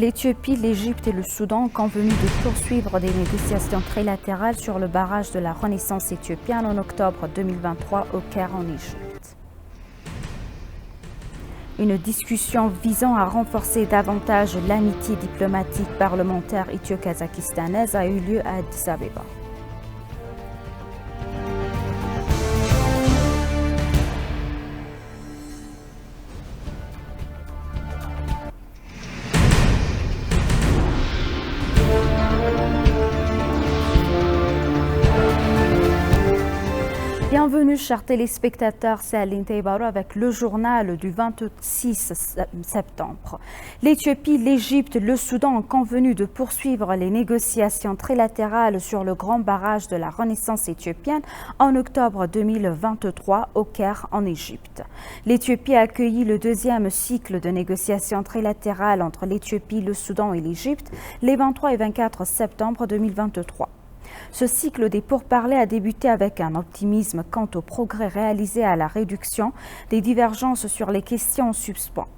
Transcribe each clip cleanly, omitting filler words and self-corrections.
L'Éthiopie, l'Égypte et le Soudan ont convenu de poursuivre des négociations trilatérales sur le barrage de la Renaissance éthiopienne en octobre 2023 au Caire en Égypte. Une discussion visant à renforcer davantage l'amitié diplomatique parlementaire éthio-kazakistanaise a eu lieu à Addis Abeba. Bienvenue chers téléspectateurs, c'est Aline Taïbaro avec le journal du 26 septembre. L'Éthiopie, l'Égypte, le Soudan ont convenu de poursuivre les négociations trilatérales sur le grand barrage de la Renaissance éthiopienne en octobre 2023 au Caire en Égypte. L'Éthiopie a accueilli le deuxième cycle de négociations trilatérales entre l'Éthiopie, le Soudan et l'Égypte les 23 et 24 septembre 2023. Ce cycle des pourparlers a débuté avec un optimisme quant au progrès réalisé à la réduction des divergences sur les questions en suspens.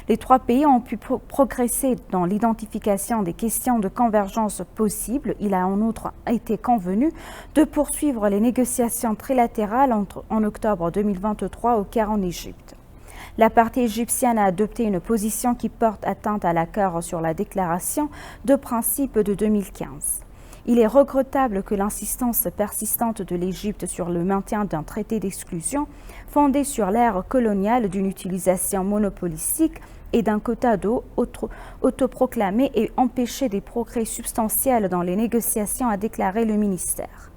Les trois pays ont pu progresser dans l'identification des questions de convergence possibles. Il a en outre été convenu de poursuivre les négociations trilatérales en octobre 2023 au Caire en Égypte. La partie égyptienne a adopté une position qui porte atteinte à l'accord sur la déclaration de principe de 2015. Il est regrettable que l'insistance persistante de l'Égypte sur le maintien d'un traité d'exclusion fondé sur l'ère coloniale d'une utilisation monopolistique et d'un quota d'eau autoproclamé ait empêché des progrès substantiels dans les négociations, a déclaré le ministère.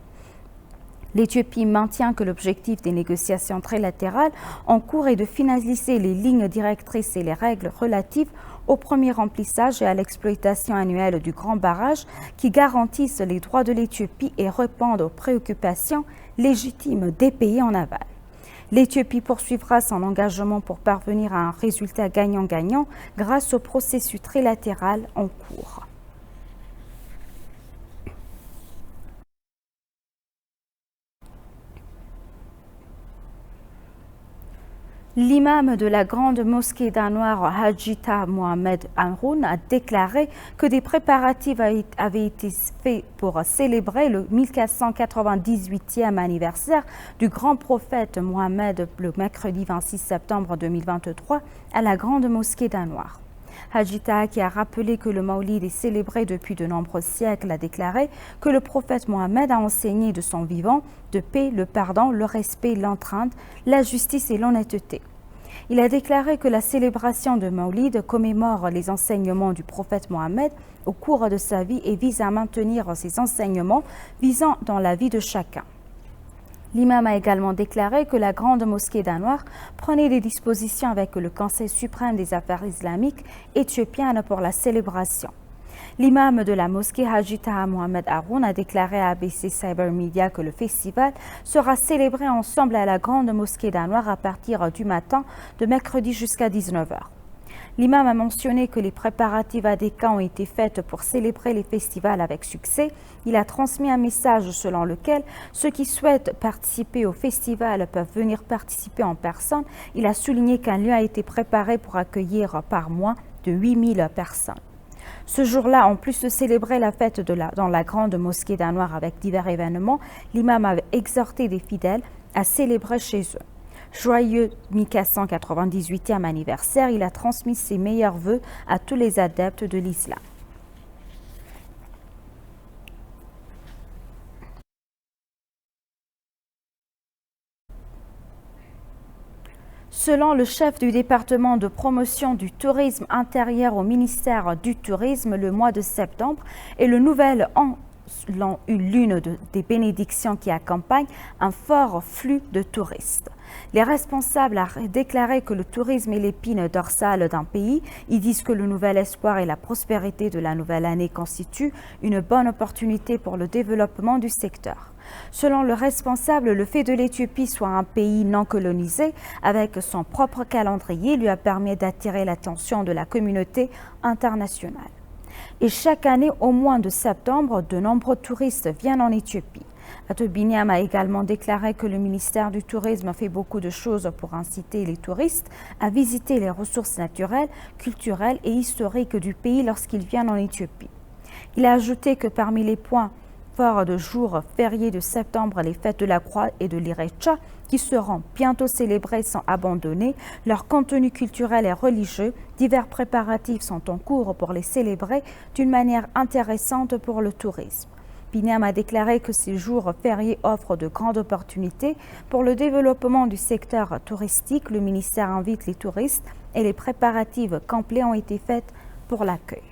L'Éthiopie maintient que l'objectif des négociations trilatérales en cours est de finaliser les lignes directrices et les règles relatives au premier remplissage et à l'exploitation annuelle du grand barrage qui garantissent les droits de l'Éthiopie et répondent aux préoccupations légitimes des pays en aval. L'Éthiopie poursuivra son engagement pour parvenir à un résultat gagnant-gagnant grâce au processus trilatéral en cours. L'imam de la grande mosquée d'Anwar, Haji Taha Mohamed Haroun, a déclaré que des préparatifs avaient été faits pour célébrer le 1498e anniversaire du grand prophète Mohamed le mercredi 26 septembre 2023 à la grande mosquée d'Anwar. Haji Taha, qui a rappelé que le Maulid est célébré depuis de nombreux siècles, a déclaré que le prophète Mohammed a enseigné de son vivant de paix, le pardon, le respect, l'entraide, la justice et l'honnêteté. Il a déclaré que la célébration de Maulid commémore les enseignements du prophète Mohammed au cours de sa vie et vise à maintenir ces enseignements visant dans la vie de chacun. L'imam a également déclaré que la grande mosquée d'Anwar prenait des dispositions avec le Conseil suprême des affaires islamiques éthiopiennes pour la célébration. L'imam de la mosquée Haji Taha Mohamed Haroun a déclaré à ABC Cyber Media que le festival sera célébré ensemble à la grande mosquée d'Anwar à partir du matin de mercredi jusqu'à 19h. L'imam a mentionné que les préparatifs adéquats ont été faits pour célébrer les festivals avec succès. Il a transmis un message selon lequel ceux qui souhaitent participer au festival peuvent venir participer en personne. Il a souligné qu'un lieu a été préparé pour accueillir par mois de 8000 personnes. Ce jour-là, en plus de célébrer la fête dans la grande mosquée d'Anwar avec divers événements, l'imam avait exhorté des fidèles à célébrer chez eux. Joyeux 1498e anniversaire, il a transmis ses meilleurs vœux à tous les adeptes de l'islam. Selon le chef du département de promotion du tourisme intérieur au ministère du Tourisme, le mois de septembre est le nouvel an l'une des bénédictions qui accompagne un fort flux de touristes. Les responsables ont déclaré que le tourisme est l'épine dorsale d'un pays. Ils disent que le nouvel espoir et la prospérité de la nouvelle année constituent une bonne opportunité pour le développement du secteur. Selon le responsable, le fait de l'Éthiopie soit un pays non colonisé avec son propre calendrier lui a permis d'attirer l'attention de la communauté internationale. Et chaque année, au mois de septembre, de nombreux touristes viennent en Éthiopie. Ato Binyam a également déclaré que le ministère du Tourisme fait beaucoup de choses pour inciter les touristes à visiter les ressources naturelles, culturelles et historiques du pays lorsqu'ils viennent en Éthiopie. Il a ajouté que parmi les points forts de jours fériés de septembre, les fêtes de la Croix et de l'Irecha, qui seront bientôt célébrées sans abandonner leur contenu culturel et religieux, divers préparatifs sont en cours pour les célébrer d'une manière intéressante pour le tourisme. Binyam a déclaré que ces jours fériés offrent de grandes opportunités pour le développement du secteur touristique. Le ministère invite les touristes et les préparatifs complets ont été faits pour l'accueil.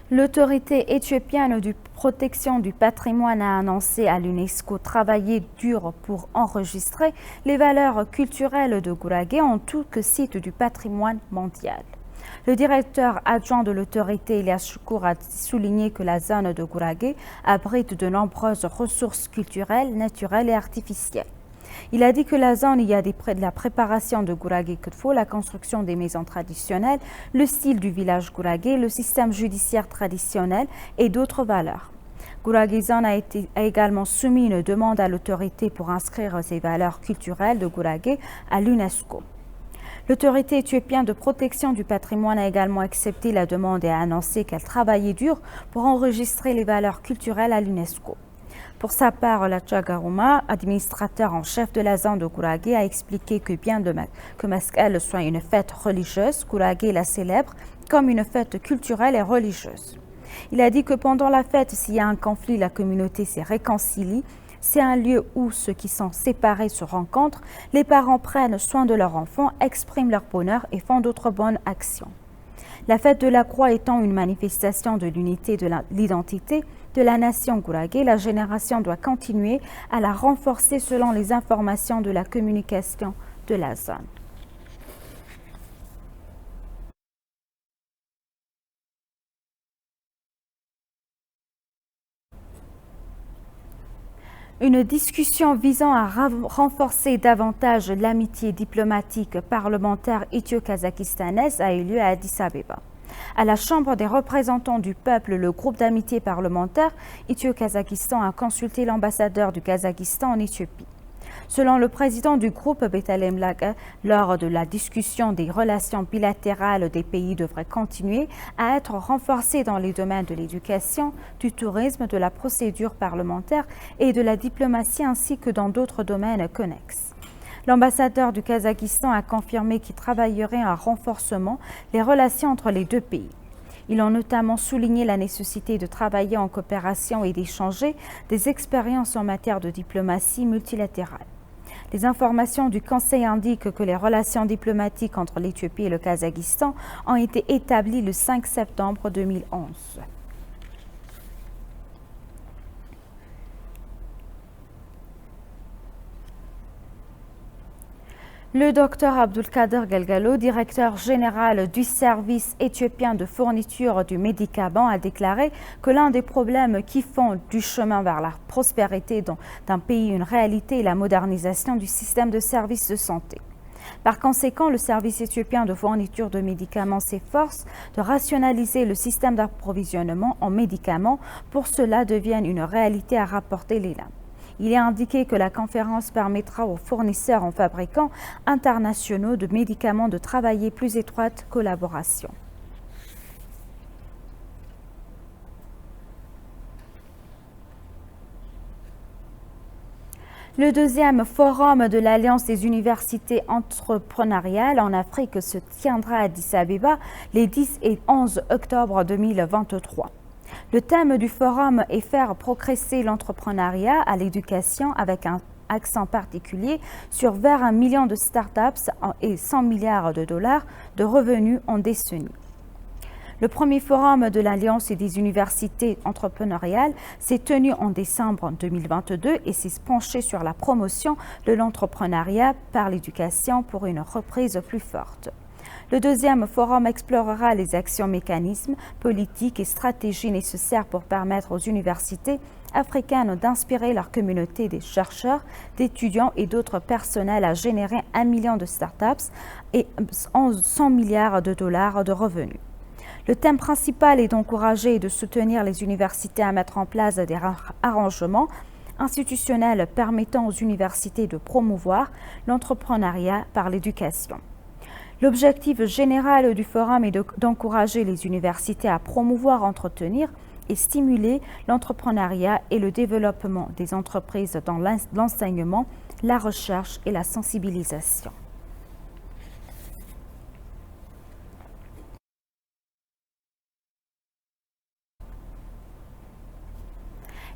L'autorité éthiopienne de protection du patrimoine a annoncé à l'UNESCO travailler dur pour enregistrer les valeurs culturelles de Gurage en tout site du patrimoine mondial. Le directeur adjoint de l'autorité, Elias Choukour, a souligné que la zone de Gurage abrite de nombreuses ressources culturelles, naturelles et artificielles. Il a dit que la zone, il y a de la préparation de Gurage Kutfo, la construction des maisons traditionnelles, le style du village Gurage, le système judiciaire traditionnel et d'autres valeurs. Gurage Zone a également soumis une demande à l'autorité pour inscrire ces valeurs culturelles de Gurage à l'UNESCO. L'autorité éthiopienne de protection du patrimoine a également accepté la demande et a annoncé qu'elle travaillait dur pour enregistrer les valeurs culturelles à l'UNESCO. Pour sa part, Lacha Garuma, administrateur en chef de la zone de Gurage, a expliqué que bien que Meskel soit une fête religieuse, Gurage la célèbre comme une fête culturelle et religieuse. Il a dit que pendant la fête, s'il y a un conflit, la communauté se réconcilie. C'est un lieu où ceux qui sont séparés se rencontrent, les parents prennent soin de leurs enfants, expriment leur bonheur et font d'autres bonnes actions. La fête de la Croix étant une manifestation de l'unité de l'identité de la nation Gurage, la génération doit continuer à la renforcer selon les informations de la communication de la zone. Une discussion visant à renforcer davantage l'amitié diplomatique parlementaire éthio-kazakistanaise a eu lieu à Addis Abeba. À la Chambre des représentants du peuple, le groupe d'amitié parlementaire Éthio-Kazakhstan a consulté l'ambassadeur du Kazakhstan en Éthiopie. Selon le président du groupe, Betalem Laga, lors de la discussion des relations bilatérales des pays devraient continuer à être renforcées dans les domaines de l'éducation, du tourisme, de la procédure parlementaire et de la diplomatie ainsi que dans d'autres domaines connexes. L'ambassadeur du Kazakhstan a confirmé qu'il travaillerait à un renforcement des relations entre les deux pays. Ils ont notamment souligné la nécessité de travailler en coopération et d'échanger des expériences en matière de diplomatie multilatérale. Les informations du Conseil indiquent que les relations diplomatiques entre l'Éthiopie et le Kazakhstan ont été établies le 5 septembre 2011. Le docteur Abdulkader Galgalo, directeur général du service éthiopien de fourniture du médicament, a déclaré que l'un des problèmes qui font du chemin vers la prospérité d'un pays une réalité est la modernisation du système de services de santé. Par conséquent, le service éthiopien de fourniture de médicaments s'efforce de rationaliser le système d'approvisionnement en médicaments. Pour cela devienne une réalité, à rapporter l'ELAM. Il est indiqué que la conférence permettra aux fournisseurs et fabricants internationaux de médicaments de travailler plus étroite collaboration. Le deuxième forum de l'Alliance des universités entrepreneuriales en Afrique se tiendra à Addis Abeba les 10 et 11 octobre 2023. Le thème du forum est faire progresser l'entrepreneuriat à l'éducation avec un accent particulier sur vers 1 million de startups et 100 milliards de dollars de revenus en décennie. Le premier forum de l'Alliance des universités entrepreneuriales s'est tenu en décembre 2022 et s'est penché sur la promotion de l'entrepreneuriat par l'éducation pour une reprise plus forte. Le deuxième forum explorera les actions, mécanismes, politiques et stratégies nécessaires pour permettre aux universités africaines d'inspirer leur communauté des chercheurs, d'étudiants et d'autres personnels à générer 1 million de startups et 100 milliards de dollars de revenus. Le thème principal est d'encourager et de soutenir les universités à mettre en place des arrangements institutionnels permettant aux universités de promouvoir l'entrepreneuriat par l'éducation. L'objectif général du forum est d'encourager les universités à promouvoir, entretenir et stimuler l'entrepreneuriat et le développement des entreprises dans l'enseignement, la recherche et la sensibilisation.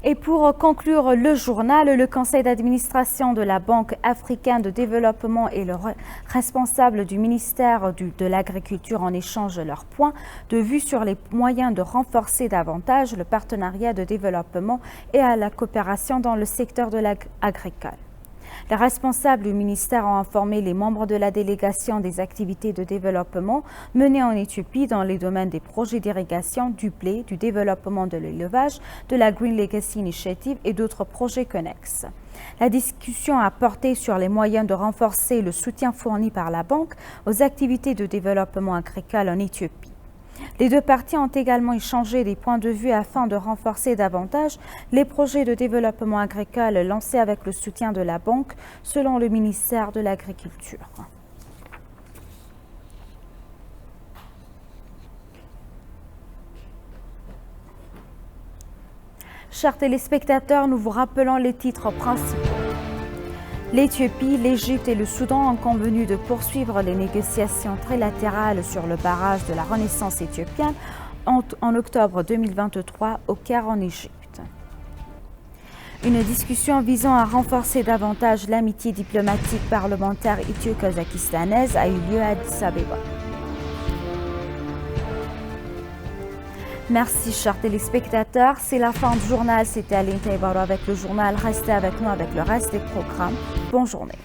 Et pour conclure le journal, le conseil d'administration de la Banque africaine de développement et le responsable du ministère de l'Agriculture en échangent leurs points de vue sur les moyens de renforcer davantage le partenariat de développement et à la coopération dans le secteur de l'agricole. Les responsables du ministère ont informé les membres de la délégation des activités de développement menées en Éthiopie dans les domaines des projets d'irrigation, du blé, du développement de l'élevage, de la Green Legacy Initiative et d'autres projets connexes. La discussion a porté sur les moyens de renforcer le soutien fourni par la banque aux activités de développement agricole en Éthiopie. Les deux parties ont également échangé des points de vue afin de renforcer davantage les projets de développement agricole lancés avec le soutien de la banque, selon le ministère de l'Agriculture. Chers téléspectateurs, nous vous rappelons les titres principaux. L'Éthiopie, l'Égypte et le Soudan ont convenu de poursuivre les négociations trilatérales sur le barrage de la Renaissance éthiopienne en octobre 2023 au Caire en Égypte. Une discussion visant à renforcer davantage l'amitié diplomatique parlementaire éthio-kazakistanaise a eu lieu à Addis Abeba. Merci, chers téléspectateurs. C'est la fin du journal. C'était Aline Taïbaro avec le journal. Restez avec nous avec le reste des programmes. Bonne journée.